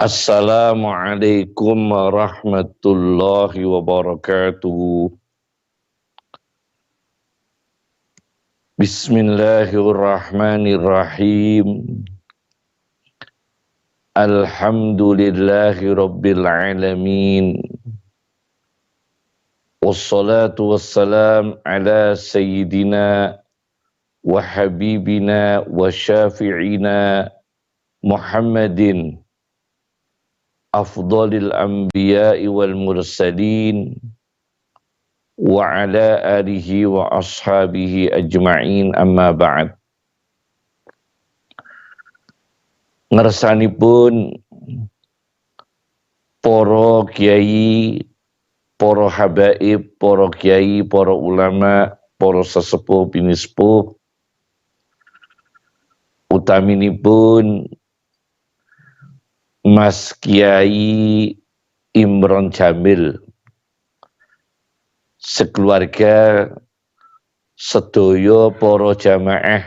Assalamualaikum warahmatullahi wabarakatuh. Bismillahirrahmanirrahim. Alhamdulillahi rabbil alamin. Wassalatu wassalam ala sayyidina wa habibina wa syafi'ina Muhammadin afdalil anbiya'i wal mursalin wa ala alihi wa ashabihi ajma'in, amma ba'd. Ngersanipun para kiai, para habaib, para kiai, para ulama, para sesepuh pinispuh, utaminipun Mas Kiai Imron Jamil, sekeluarga sedaya para jamaah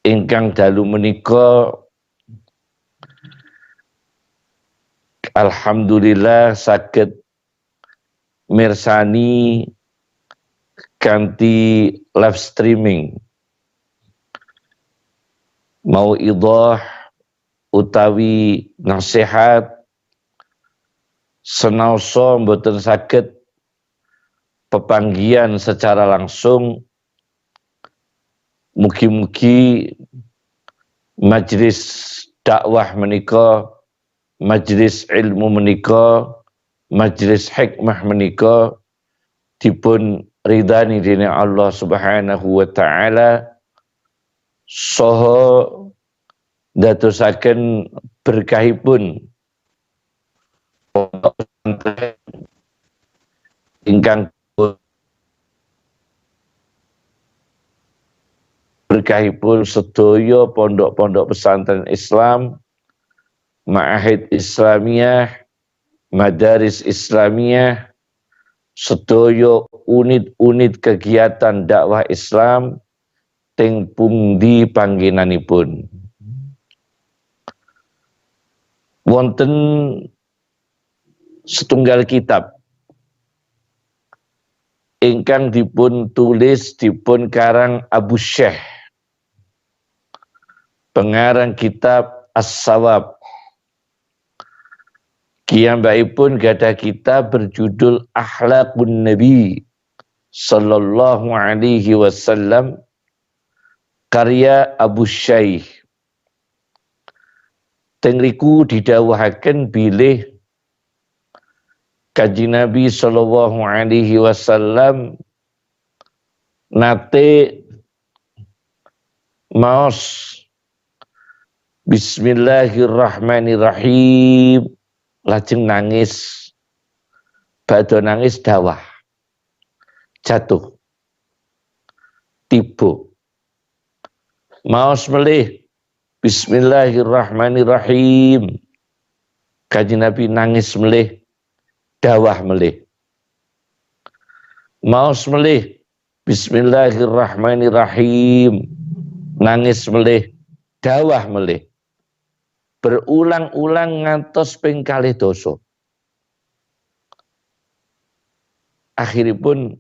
ingkang dalu menika alhamdulillah saged mirsani kanthi live streaming mauidhah utawi nasihat senaosa mboten saged pepanggihan secara langsung. Mugi-mugi majelis dakwah menika, majelis ilmu menika, majelis hikmah menika dipun ridani dening Allah Subhanahu wa taala, saha dadosaken berkahipun pondok pesantren ingkang berkahipun sedaya pondok-pondok pesantren Islam, ma'ahid Islamiyah, madaris Islamiyah, sedaya unit-unit kegiatan dakwah Islam teng pundi panggenanipun. Wonten setunggal kitab ingkang dipun tulis dipun karang Abu Syekh, pengarang kitab As-Sawab. Kiyambakipun gadah kitab berjudul Akhlaqun Nabi sallallahu alaihi wasallam, karya Abu Syekh. Tengriku didhawuhaken bilih Kanjeng Nabi sallallahu alaihi wasallam nate maos Bismillahirrahmanirrahim, lajeng nangis, badhe nangis dawah, jatuh, tiba, maos melih Bismillahirrahmanirrahim, Kanjeng Nabi nangis melih, dawah melih, maos melih Bismillahirrahmanirrahim, nangis melih, dawah melih, berulang-ulang ngantos ping kalih dasa. Akhiripun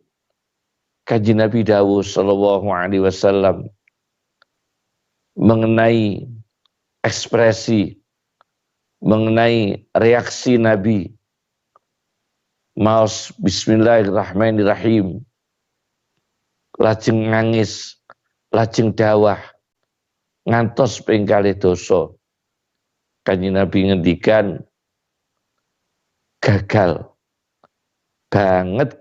Kanjeng Nabi dawuh sallallahu alaihi wasallam mengenai ekspresi, mengenai reaksi Nabi maos Bismillahirrahmanirrahim, lajeng nangis, lajeng dawah ngantos ping kalih dasa. Kanjeng Nabi ngendikan, gagal, banget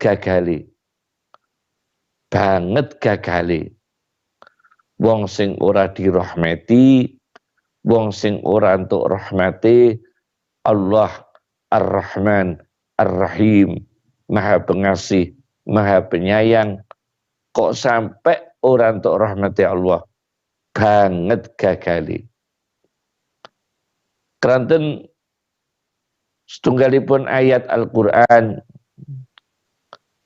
gagali wong sing ora dirahmati, wong sing ora entuk rahmati Allah Ar-Rahman, Ar-Rahim, Maha Pengasih, Maha Penyayang. Kok sampai orang untuk rahmati Allah banget gagali. Keranten setunggalipun ayat Al-Quran,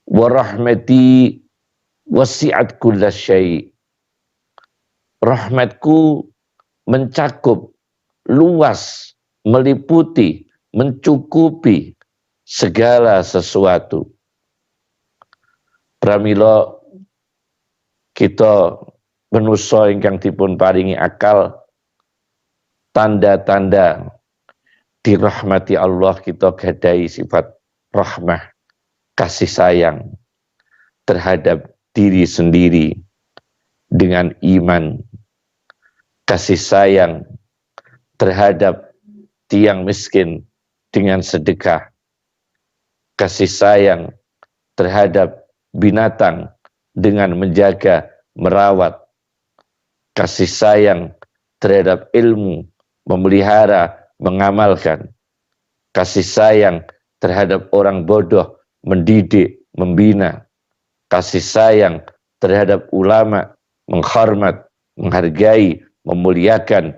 wa rahmati wasi'at kulla syai'. Rahmatku mencakup, luas, meliputi, mencukupi segala sesuatu. Pramila kita manusa ingkang dipun paringi akal, tanda-tanda dirahmati Allah kita gadai sifat rahmah, kasih sayang terhadap diri sendiri dengan iman, kasih sayang terhadap tiang miskin dengan sedekah, kasih sayang terhadap binatang dengan menjaga, merawat, kasih sayang terhadap ilmu, memelihara, mengamalkan, kasih sayang terhadap orang bodoh, mendidik, membina, kasih sayang terhadap ulama, menghormat, menghargai, memuliakan.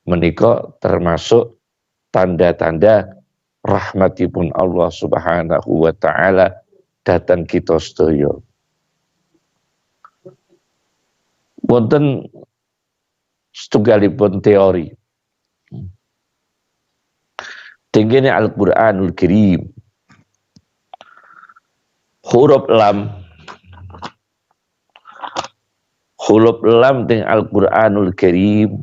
Menika termasuk tanda-tanda rahmatipun Allah Subhanahu wa taala datang kita sedaya. Wonten setunggalipun teori tenggene Al-Qur'anul Karim, huruf lam teng Al-Qur'anul Karim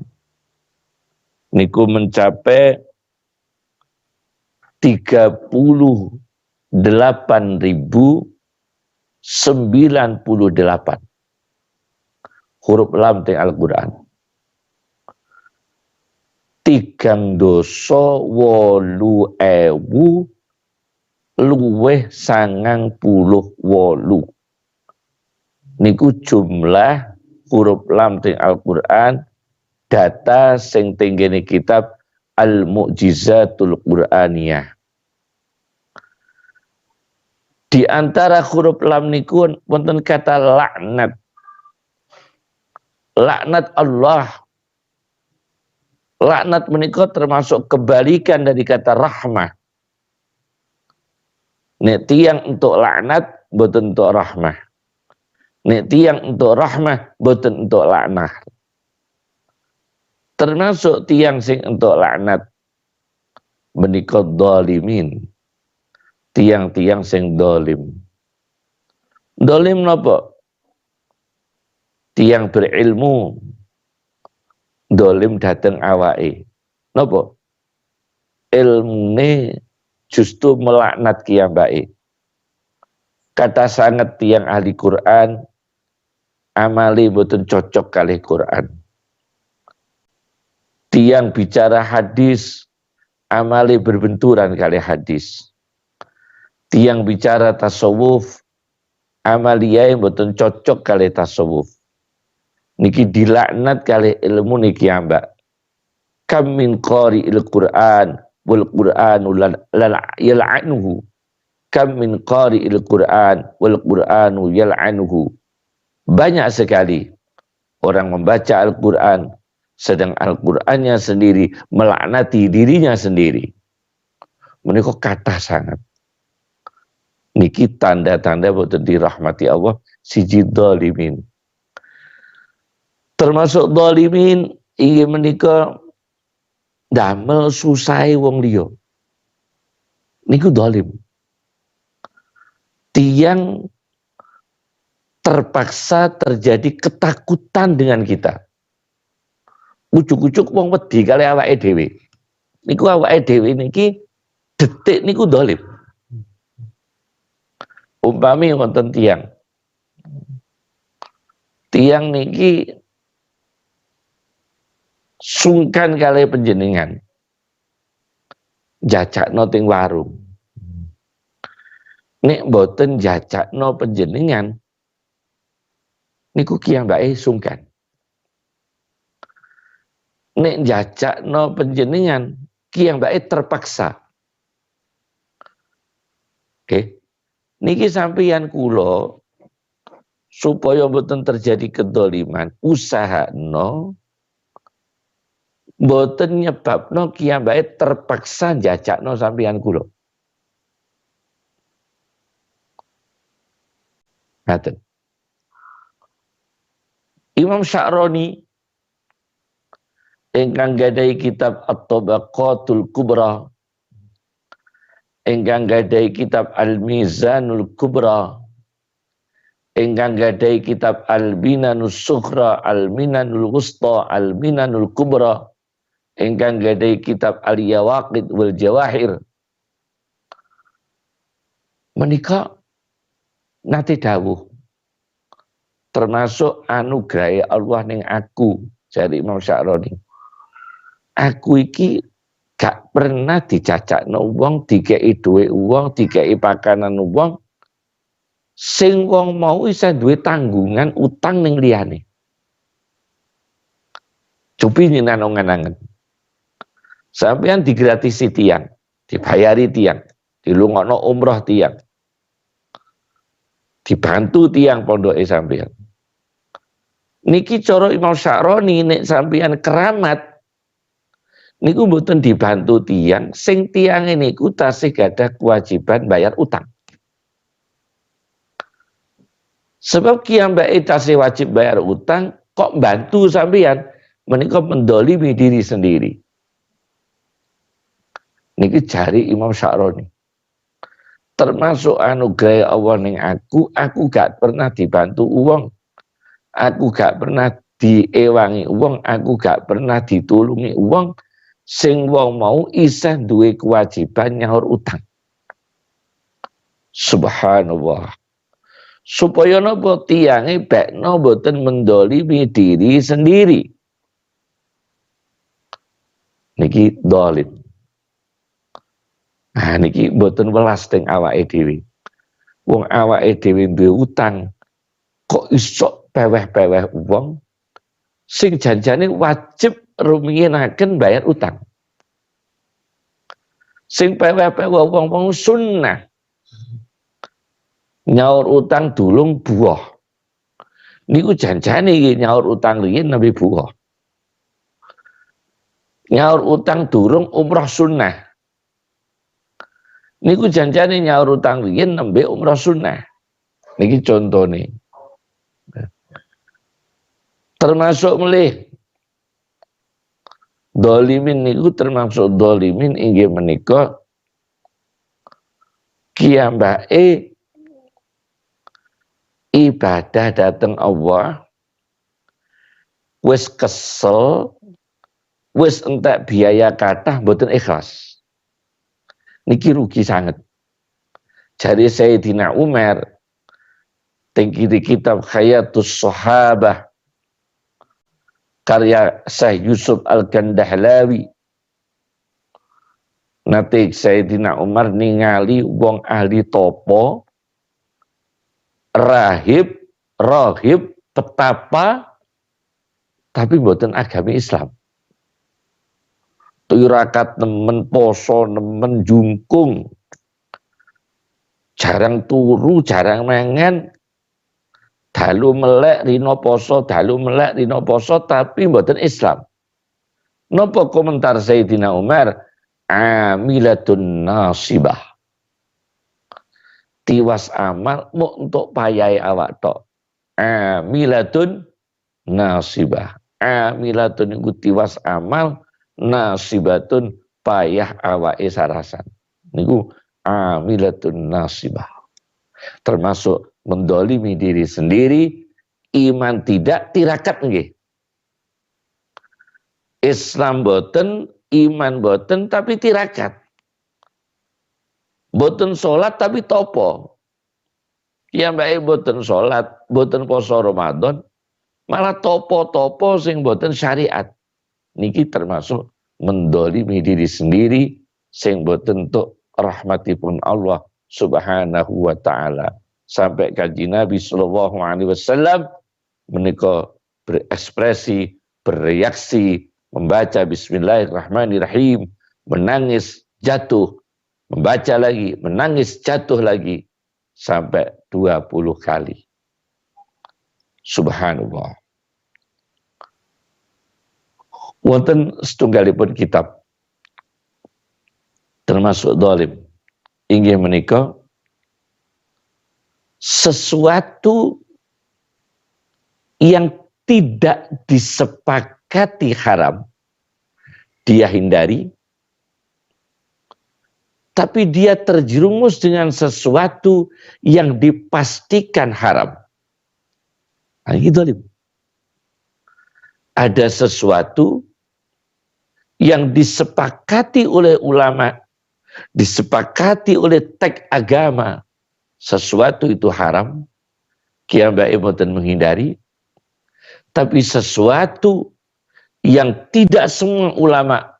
niku mencapai 38.098 huruf lam teng Al-Qur'an. 3.8.000 luweh 98 niku jumlah huruf lam teng Al-Qur'an, data sing tenggene kitab Al-Mu'jizatul Qur'aniyah. Di antara huruf lam niku wonten kata laknat. Laknat Allah. Laknat menika termasuk kebalikan dari kata rahmah. Nek tiang untuk laknat, boten untuk rahmah. Nek tiang untuk rahmah, boten untuk laknat. Termasuk tiang sing untuk laknat menika dzalimin. Tiang-tiang sing dolim. Dolim napa? Tiang berilmu dolim dateng awake. Napa? Ilmune justru melaknat kiyambake. Kata sanget tiang ahli Quran, amali boten cocok kalih Quran. Tiang bicara hadis, amali berbenturan kalih hadis. Tiang bicara tasawuf, amaliyah boten cocok kalih tasawuf. Niki dilaknat kalih ilmu niki ambak. Kam min qari'il Qur'an wal Qur'anu yal'anuhu. Kam min qari'il Qur'an wal Qur'anu yal'anuhu. Banyak sekali orang membaca Al-Qur'an sedang Al-Qur'annya sendiri melaknati dirinya sendiri. Menika kathah sangat. Niki tanda-tanda boten dirahmati Allah siji dzalimin. Termasuk dzalimin inggih menika damel susahe wong liya. Niku zalim. Tiang terpaksa terjadi ketakutan dengan kita. Ujuk-ujuk wong wedi kali awake dhewe. Niku awake dhewe niki detik niku zalim. Umpami wonten tiang niki sungkan kali panjenengan jajakno teng warung. Nek boten jajakno panjenengan niku kiyambake sungkan. Nek jajakno panjenengan kiyambake terpaksa. Oke. Niki sampeyan kula supaya mboten terjadi kedoliman, usahano mboten nyebabno kiyambake terpaksa jajakno sampeyan kula. Ngaten. Imam Sya'rani ingkang gadahi kitab At-Tabaqatul Kubra, ingkang gadahi kitab Al-Mizanul Kubra, ingkang gadahi kitab Al-Minanus Sughra, Al-Minanul Wusta, Al-Minanul Kubra, ingkang gadahi kitab Al-Yawaqid wal Jawahir, menika nate dawuh termasuk anugerah Allah ning aku, jari Imam Sya'rani. Aku iki gak pernah dicacakno wong, dikei duwe wong, dikei pakanan wong sing wong mau isa duwe tanggungan utang ning liyane. Cobi nyenangan-angan. Sampeyan digratisi tiang, dibayari tiang, dilungokno umroh tiang, dibantu tiang pondoke sampeyan. Niki cara Imam Sya'rani nek sampeyan keramat niku mboten dibantu tiang, sing tiange niku tasih gadah kewajiban bayar utang. Sebab kiyambake tasih wajib bayar utang, kok bantu sampeyan, menika mendolimi diri sendiri. Niki jari Imam Sya'rani. Termasuk anugerah Allah ning aku gak pernah dibantu uang, aku gak pernah diewangi uang, aku gak pernah ditulungi uang, sing wong mau isih duwe kewajiban nyaur utang. Subhanallah. Supaya napa tiange bekno boten mendolimi diri sendiri. Niki dolim. Nah niki boten welas teng awake dhewe. Wong awake dhewe duwe utang kok iso peweh-peweh wong sing janjane wajib rumiyin bayar utang. Sing peweh-peweh wong-wong sunnah nyaur utang dulung buah. Niku janjane iki nyaur utang riyin nabi buah. Nyaur utang durung umrah sunnah. Niku janjane nyaur utang riyin nembe umrah sunnah. Niki contone. Termasuk melih dolimin niku termasuk dolimin inggih menika kiyambake ibadah dateng Allah wis kesel, wis entek biaya kathah mboten ikhlas. Niki rugi sangat. Jari Sayyidina Umar teng kitab Hayatus Sahabah karya Syekh Yusuf Al-Gandahlawi. Nate Sayyidina Umar ningali wong ahli topo, rahib, petapa, tapi mboten agami Islam. Tirakat nemen poso, nemen jungkung, jarang turu, jarang mangan, dalu melek rino poso, tapi mboten Islam. Napa komentar Sayyidina Umar? Amilatun nasibah. Tiwas amal mau untuk payai awak tok. Amilatun nasibah. Amilatun iku tiwas amal, nasibatun payah awake sarasan. Niku amilatun nasibah. Termasuk mendolimi diri sendiri, iman tidak, tirakat nggih. Islam boten, iman boten, tapi tirakat. Boten sholat tapi topo. Kiyambake boten sholat, boten poso Ramadan, malah topo-topo sing boten syariat. Niki termasuk mendolimi diri sendiri sing boten tuk rahmatipun Allah Subhanahu wa taala. Sampai kanjeng Nabi sallallahu alaihi wasallam menika berekspresi, bereaksi, membaca bismillahirrahmanirrahim, menangis, jatuh membaca lagi, menangis, jatuh lagi sampai 20 kali. Subhanallah. Wonten setunggalipun kitab termasuk zalim inggih menika sesuatu yang tidak disepakati haram dia hindari, tapi dia terjerumus dengan sesuatu yang dipastikan haram. Nah, ini zalim. Ada sesuatu yang disepakati oleh ulama, disepakati oleh teks agama, sesuatu itu haram, kiambae boten menghindari, tapi sesuatu yang tidak semua ulama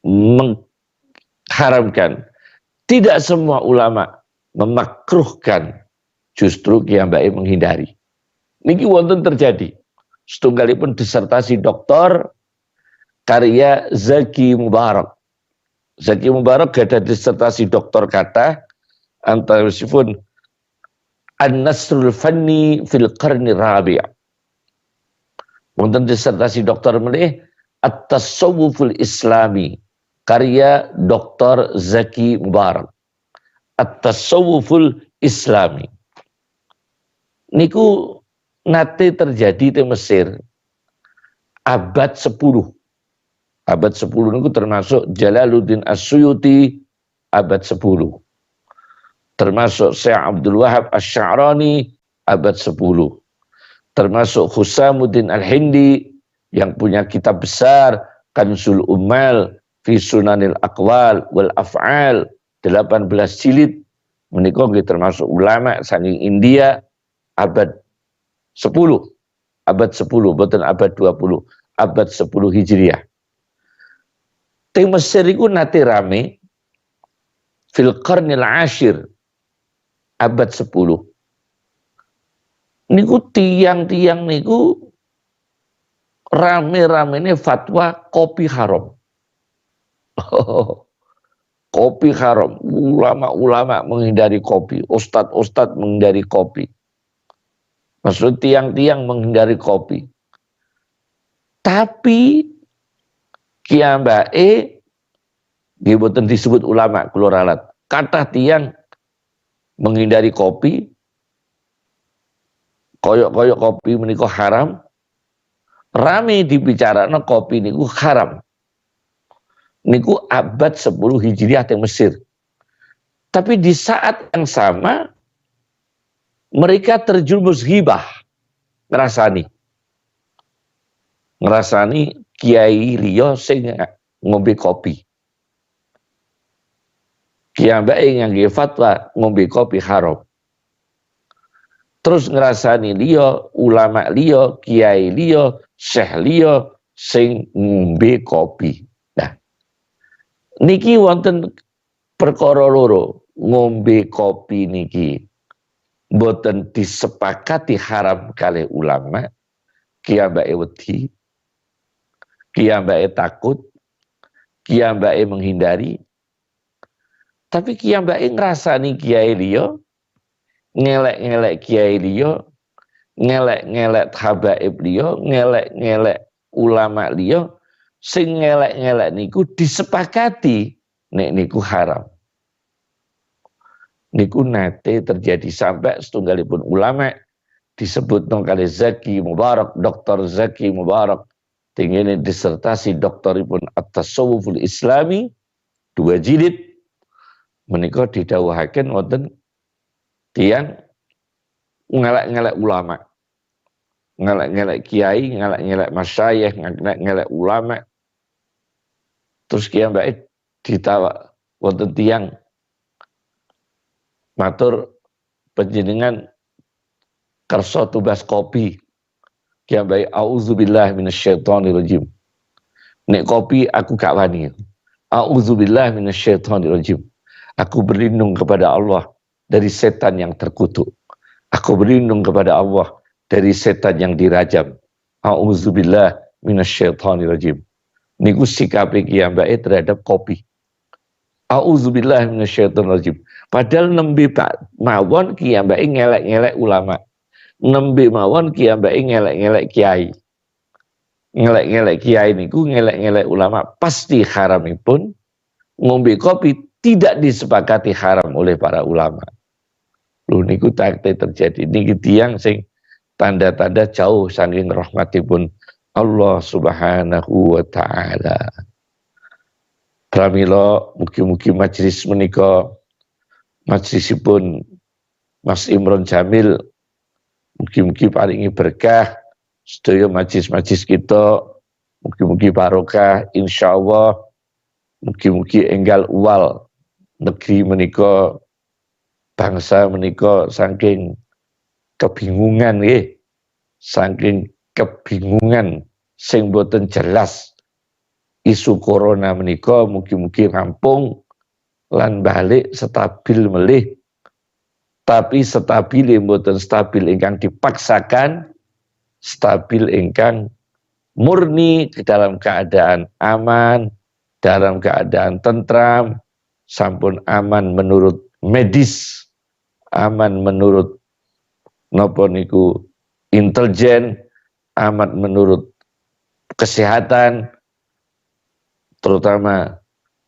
mengharamkan, tidak semua ulama memakruhkan, justru kiambae menghindari. Niki wonten terjadi. Setunggalipun disertasi doktor karya Zaki Mubarak. Zaki Mubarak ada disertasi doktor kata antaripun An-Nasrul Fanni fil Qarni Rabi'. Wonten disertasi doktor meneh At-Tasawwuful Islami karya Dr. Zaki Mubarak. At-Tasawwuful Islami. Niku nate terjadi di Mesir abad 10. Abad 10 niku termasuk Jalaluddin As-Suyuti abad 10. Termasuk Syekh Abdul Wahab Asy-Sya'rani abad 10. Termasuk Husamuddin Al-Hindi yang punya kitab besar Kanzul Ummal fi Sunanil Aqwal wal Af'al 18 jilid menika nggih termasuk ulama saking India abad 10. Abad 10 boten abad 20, abad 10 Hijriah. Teng Mesir iku nate rame fil qarnil ashir abad 10. Niku tiang-tiang niku rame-ramene fatwa kopi haram. Kopi haram, ulama-ulama menghindari kopi, ustadz-ustadz menghindari kopi. Maksud tiang-tiang menghindari kopi. Tapi kiambae nggih boten disebut ulama kula ralat. Kathah tiyang menghindari kopi, koyok-koyok kopi menika haram. Rame dibicarana kopi niku haram. Niku abad 10 Hijriah teng Mesir. Tapi di saat yang sama mereka terjerumus ghibah, ngerasani kiai liya sing ngombe kopi. Kiambae ngangge fatwa ngombe kopi haram. Terus ngerasani liya, ulama liya, kiai liya, syekh liya sing ngombe kopi. Nah, niki wonten perkara loro, ngombe kopi niki boten disepakati haram kalih ulama, kiambae wedi, kiambae takut, kiambae menghindari. Tapi kiambae ngrasani kiai liya, ngelek-ngelek kiai liya, ngelek-ngelek habaib liya, ngelek-ngelek ulama liya, sing ngelek-ngelek niku disepakati nek niku haram. Niku nate terjadi sampai setunggalipun ulama disebut kali Zaki Mubarak, Dr. Zaki Mubarak, tingene disertasi doktoripun At-Tasawwuful Islami 2 jilid menika didhawuhaken wonten tiyang ngelek-ngelek ulama, ngelek-ngelek kiai, ngelek-ngelek masyayikh, ngelek-ngelek ulama. Terus kiambae ditawa wonten tiyang matur panjenengan kersa tubas kopi. Kiambae auzubillahi minasyaitonirrajim. Nek kopi aku gak wani. Auzubillahi minasyaitonirrajim. Aku berlindung kepada Allah dari setan yang terkutuk. Aku berlindung kepada Allah dari setan yang dirajam. Auzubillahi minasyaitonirrajim. Niku sikape kiambae terhadap kopi. Auzubillahi minasyaitonirrajim. Padahal nembe mawon kiambake ngelek-ngelek ulama. Nembe mawon kiambake ngelek-ngelek kiai. Ngelek-ngelek kiai niku ngelek-ngelek ulama, pasti haramipun ngombe kopi tidak disepakati haram oleh para ulama. Lho niku takte terjadi niki tiyang sing tanda-tanda jauh saking rahmatipun Allah Subhanahu wa taala. Pramila mugi-mugi majelis menika majelisipun Mas Imron Jamil mugi-mugi paringi berkah sedaya majelis-majelis kita, mugi-mugi barokah insyaallah, mugi-mugi enggal uwal negeri menika, bangsa menika saking kebingungan nggih, saking kebingungan sing boten jelas isu corona menika, mugi-mugi rampung lan balik stabil melih, tapi stabil mboten stabil ingkang dipaksakan, stabil ingkang murni dalam keadaan aman, dalam keadaan tentram, sampun aman menurut medis, aman menurut napa niku intelijen, aman menurut kesehatan, terutama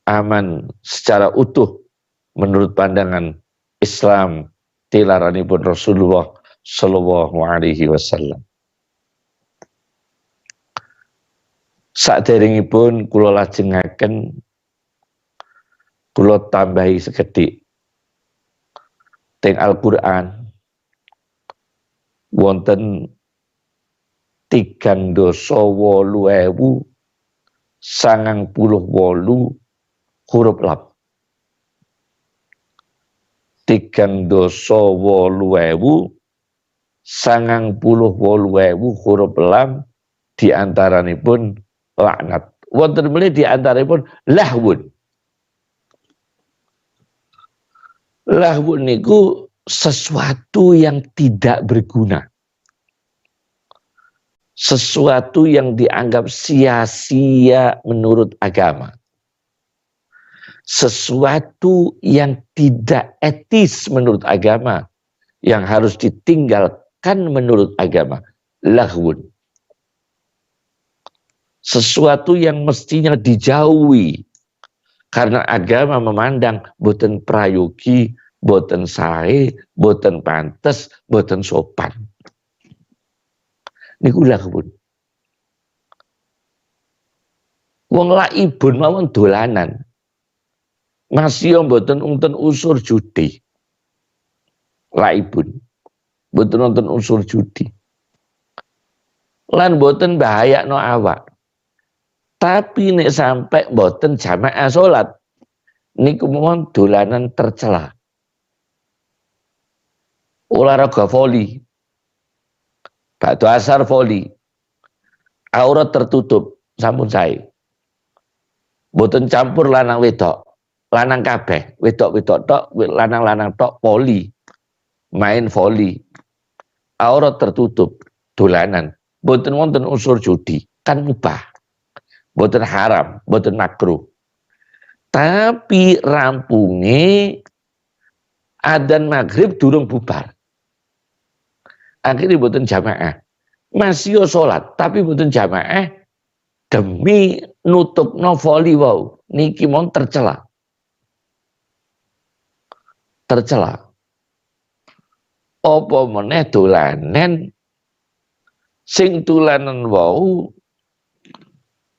aman secara utuh menurut pandangan Islam tilaranipun Rasulullah sallallahu alaihi wasallam. Saderengipun kula lajengaken kula tambahi sekedhik teng Al-Qur'an wonten 3.898 huruf lam. 3.898 huruf lam, diantaranipun laknat. Wonten meneh diantaranipun lahwun. Lahwun niku sesuatu yang tidak berguna. Sesuatu yang dianggap sia-sia menurut agama. Sesuatu yang tidak etis menurut agama, yang harus ditinggalkan menurut agama. Lahwun. Sesuatu yang mestinya dijauhi, karena agama memandang boten prayogi, boten sae, boten pantes, boten sopan. Niku lahwun. Wong laibun mawon dolanan. Masih mboten wonten unsur judi. Laibun. Mboten wonten unsur judi. Lan mboten bahayakno awak. Tapi nek sampai mboten jamaah salat, niku mawon dolanan tercela. Olahraga voli. Bakdo asar voli. Aurat tertutup, sampun sae. Mboten campur lanang wedok. Lanang kabeh, wedok-wedok tok, lanang-lanang tok, voli. Main voli. Aurat tertutup, dolanan. Mboten wonten unsur judi, kan mubah. Mboten haram, mboten makruh. Tapi rampunge adzan maghrib durung bubar. Akhirnya mboten jamaah. Masih sholat, tapi mboten jamaah demi nutupno voli wau. Niki mon tercela. Tercela. Apa meneh dolanan sing dolanan wau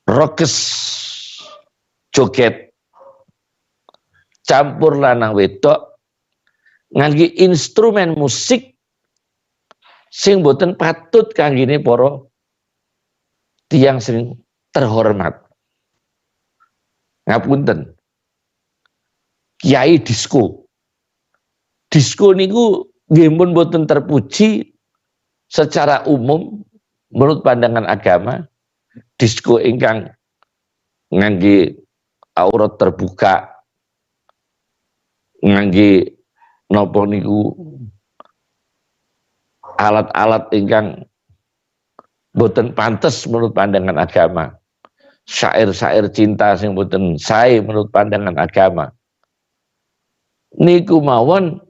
rokes joget campur lanang wedok ngangge instrumen musik sing boten patut kanggene para tiyang sing terhormat. Ngapunten. Kiai disko. Disko niku nggih pun boten terpuji secara umum menurut pandangan agama. Disko ingkang ngangge aurat terbuka, ngangge napa niku alat-alat ingkang boten pantes menurut pandangan agama. Syair-syair cinta sing boten sae menurut pandangan agama. niku mawon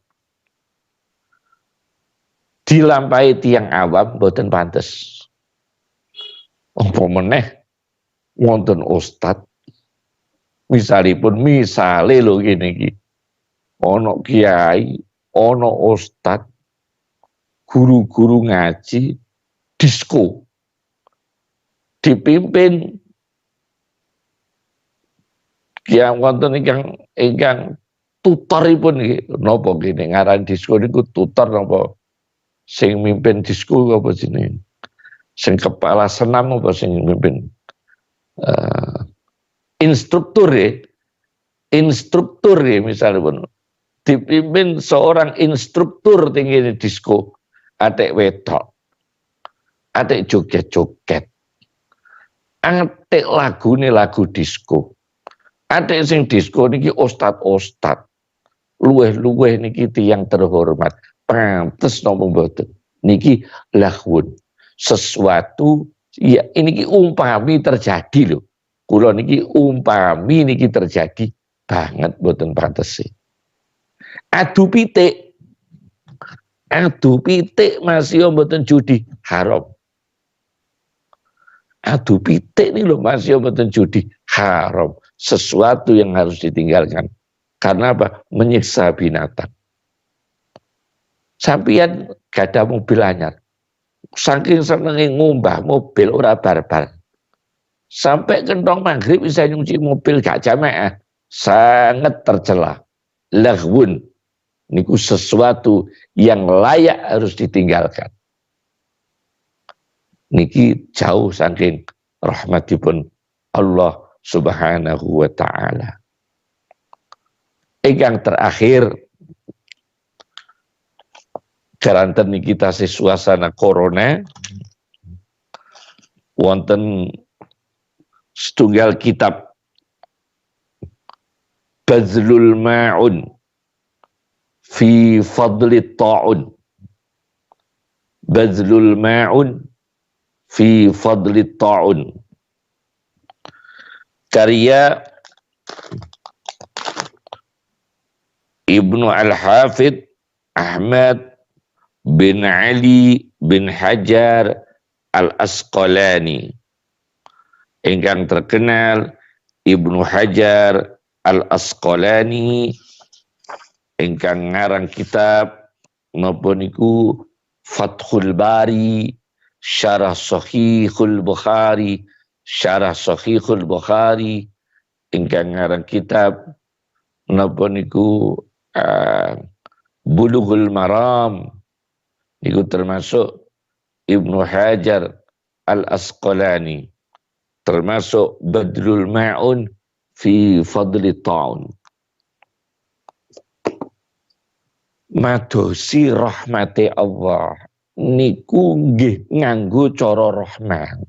dilampahi tiang awam boten pantes. Apa meneh wonten ustad misalipun misale lho ngene iki. Ana kiai, ana ustad, guru-guru ngaji disko dipimpin yang wonten ingkang tutoripun nggih napa ngene ngaran disko niku tutor napa sing mimpin disko apa jenenge sing kepala senam apa sing mimpin instruktur ya misalnya pun dipimpin seorang instruktur tinggi disko atek wedok atek joget-joget atek lagu disko atek sing disko niki ustad luweh niki tiyang terhormat pantes napa mboten niki lahun sesuatu ya ini umpami terjadi loh kula niki umpami niki terjadi banget mboten pantes sih adu pitik masih mboten judi haram adu pitik nih loh masih mboten judi haram sesuatu yang harus ditinggalkan karena apa menyiksa binatang. Sampeyan gada mobil anyar saking senenge ngumbah mobil ora barbar sampai kentong maghrib bisa nyuci mobil gak jamaah sangat tercela lahwun niku sesuatu yang layak harus ditinggalkan niki jauh saking rahmatipun Allah Subhanahu wa ta'ala. Yang terakhir garanten niki tasih suasana corona wonten setunggal kitab Bazlul Ma'un fi Fadli Ta'un. Bazlul Ma'un fi Fadli Ta'un. Karya Ibnu Al-Hafidh Ahmad bin Ali bin Hajar Al-Asqalani. Ingkang terkenal Ibnu Hajar Al-Asqalani ingkang ngarang kitab napa niku Fathul Bari Syarah Sahihul Bukhari ingkang ngarang kitab napa niku Bulughul Maram niku termasuk Ibnu Hajar Al-Asqalani termasuk Badrul Ma'un fi Fadli Ta'un. Madosi rahmati Allah niku nggih nganggo cara rahman.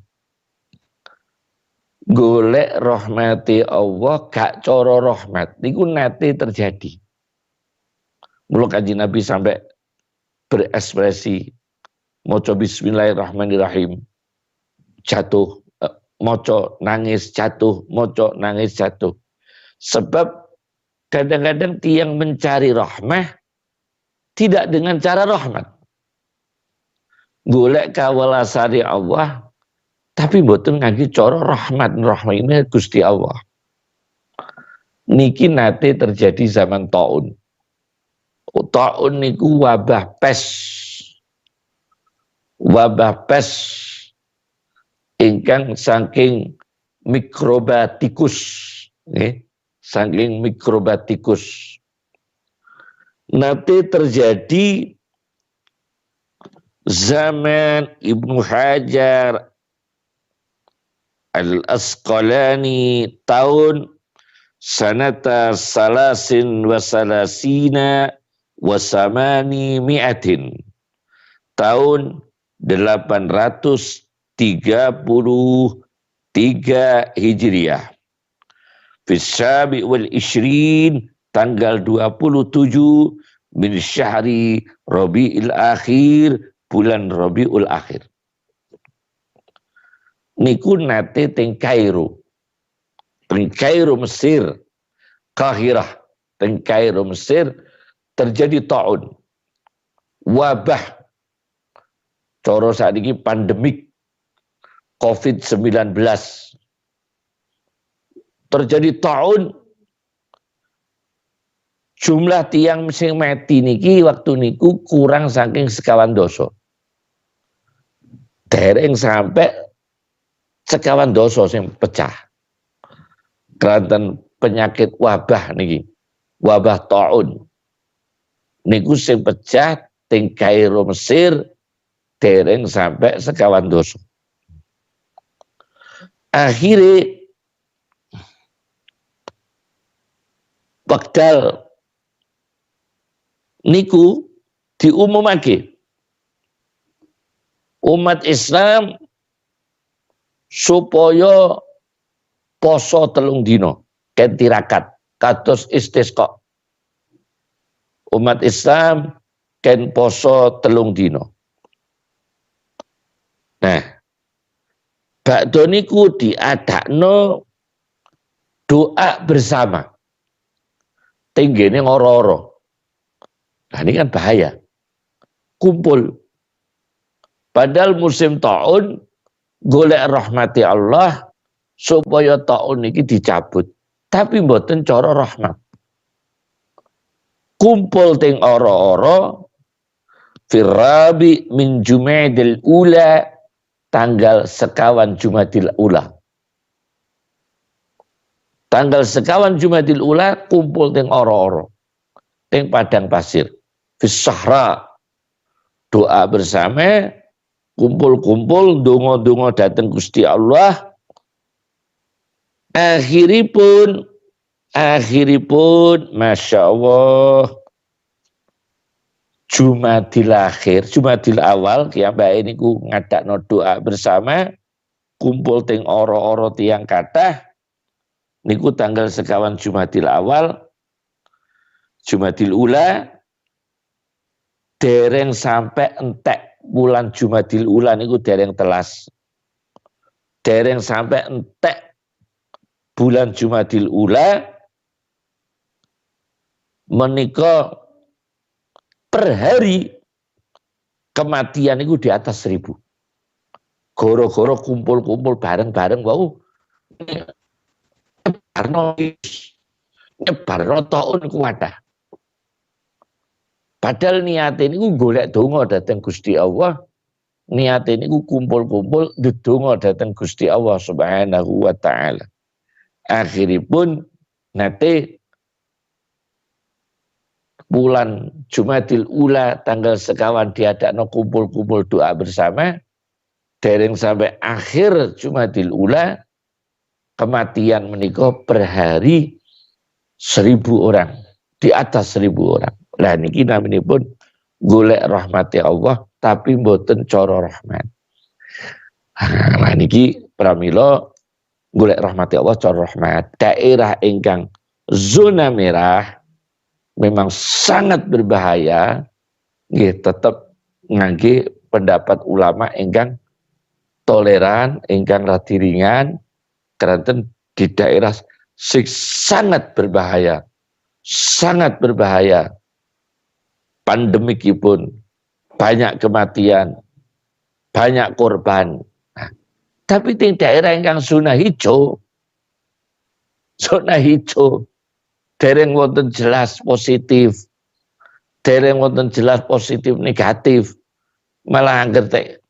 Golek rahmati Allah gak cara rahmat niku nate terjadi. Mula Kanjeng Nabi sampai berekspresi maca bismillahirrahmanirrahim jatuh maca nangis jatuh sebab kadang-kadang tiang mencari rahmah tidak dengan cara rahmat golek kawelasane Allah tapi mboten ngangge cara rahmat ini Gusti Allah niki nate terjadi zaman taun niku wabah pes ingkang saking mikrobatikus saking mikrobatikus nanti terjadi zaman Ibnu Hajar Al-Asqalani tahun sanata salasin wa salasina wa samani mi'atin tahun 833 Hijriah Fisyabi wal Ishrin tanggal 27 min syahri Rabiul Akhir bulan Rabiul Akhir niku nate teng Kairo Mesir Kahirah teng Kairo Mesir terjadi taun, wabah, coro saat ini pandemik COVID-19. Terjadi taun, jumlah tiang sing mati niki waktu niku kurang saking sekawan doso. Dereng sampai sekawan doso sing pecah. Keranten penyakit wabah niki, wabah taun. Niku sing pecah teng Kairo Mesir dereng sampai sekawan doso. Akhirnya wekdal niku diumumake umat Islam supaya poso 3 dino ken tirakat kados istisqa. Umat Islam ken poso 3 dino. Nah, bakdo niku diadakno doa bersama. Tinggene ngoro-oro. Nah, ini kan bahaya. Kumpul. Padahal musim taun golek rahmati Allah supaya taun ini dicabut. Tapi mboten cara rahmat. Kumpul ting oro-oro firrabi min Jumadil Ula tanggal sekawan Jumadil Ula. Tanggal sekawan Jumadil Ula kumpul ting oro-oro. Ting padang pasir. Fis Sahra. Doa bersama, kumpul-kumpul, dongo-dongo datang Gusti Allah. Akhiripun, Masya Allah, Jumadil akhir, Jumadil awal, kiambak ini ku ngadakno doa bersama, kumpul ting oro-oro tiang kathah, niku tanggal sekawan Jumadil awal, Jumadil Ula, dereng sampai entek bulan Jumadil Ula niku dereng telas. Dereng sampai entek bulan Jumadil Ula menika per hari kematian itu di atas 1000. Goro-goro kumpul-kumpul bareng-bareng wau nyebarno taun kuwadah. Padahal niat ini ku golek donga dateng Gusti Allah. Niat ini ku kumpul-kumpul ndedonga dateng Gusti Allah Subhanahu wa taala. Akhiripun nate bulan Jumadil Ula tanggal sekawan diadakno kumpul-kumpul doa bersama. Dereng sampai akhir Jumadil Ula kematian menika per hari 1000 orang, di atas 1000 orang. Lah niki naminipun golek rahmati Allah tapi mboten cara rahmat. Lah niki pramila golek rahmati Allah cara rahmat. Daerah ingkang zona merah memang sangat berbahaya, nggih tetep ngangge pendapat ulama ingkang toleran, ingkang radi ringan, keranten di daerah sing sangat berbahaya. Sangat berbahaya. Pandemikipun banyak kematian, banyak korban. Nah, tapi di daerah ingkang zona hijau, dereng wonten jelas positif, dereng wonten jelas positif negatif, malah anggere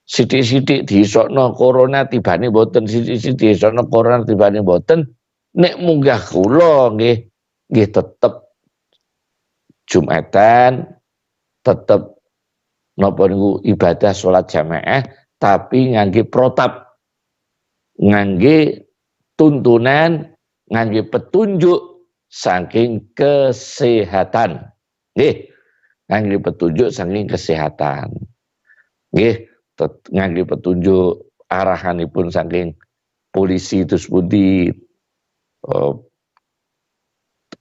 sithik-sithik diisokno corona tibane mboten, sithik-sithik diisokno corona tibane mboten. Nek munggah kula nggih tetep Jumatan, tetep napa niku ibadah salat jamaah tapi ngangge protap, ngangge tuntunan, ngangge petunjuk saking kesehatan. Nggih, ngangge petunjuk saking kesehatan. Nggih, ngangge petunjuk arahanipun saking polisi terus pundi,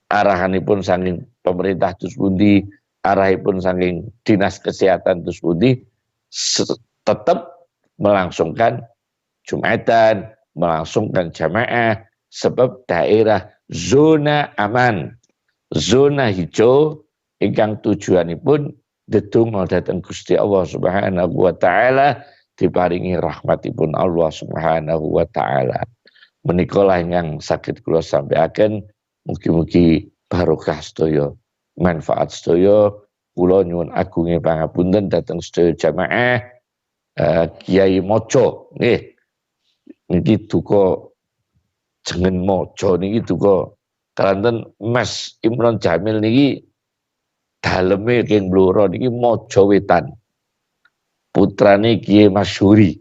arahanipun saking pemerintah terus pundi, arahipun saking dinas kesehatan terus pundi, tetap melangsungkan Jumatan, melangsungkan jamaah sebab daerah zona aman. zona hijau ingkang tujuanipun ndedonga dhateng Gusti Allah Subhanahu wa taala diparingi rahmatipun Allah Subhanahu wa taala. Menika lah ingkang saged kula sampaiken, mugi-mugi barokah sedaya, manfaat sedaya. Kula nyuwun agunge pangapunten dhateng sedaya jamaah Kiai Mojo nggih. Niki duka jengen Mojo niki duka kelanten Mas Imron Jamil niki daleme keng Blora niki Mojo Wetan. Putrane Kiai Masyuri.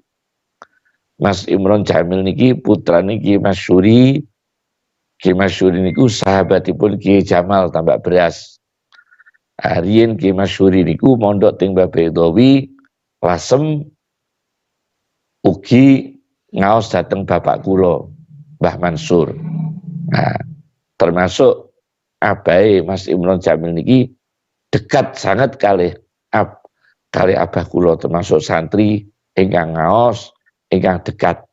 Mas Imron Jamil niki putrane Kiai Masyuri. Kiai Masyuri niku sahabatipun Kiai Jamal Tambak Beras. Riyen Kiai Masyuri niku mondok teng Babedowi, Lasem, ugi ngaos dateng bapak kula, Mbah Mansur. Nah, termasuk abahe Mas Imron Jamil niki dekat sangat kali abah kula, termasuk santri ingkang ngaos, ingkang dekat.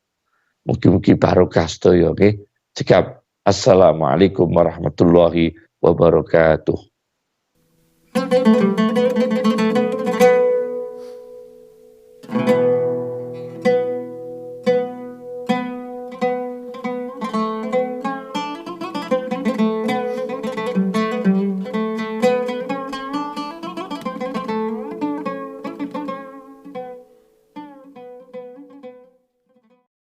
Mugi-mugi barokah sedaya nggih. Cekap Assalamualaikum warahmatullahi wabarakatuh.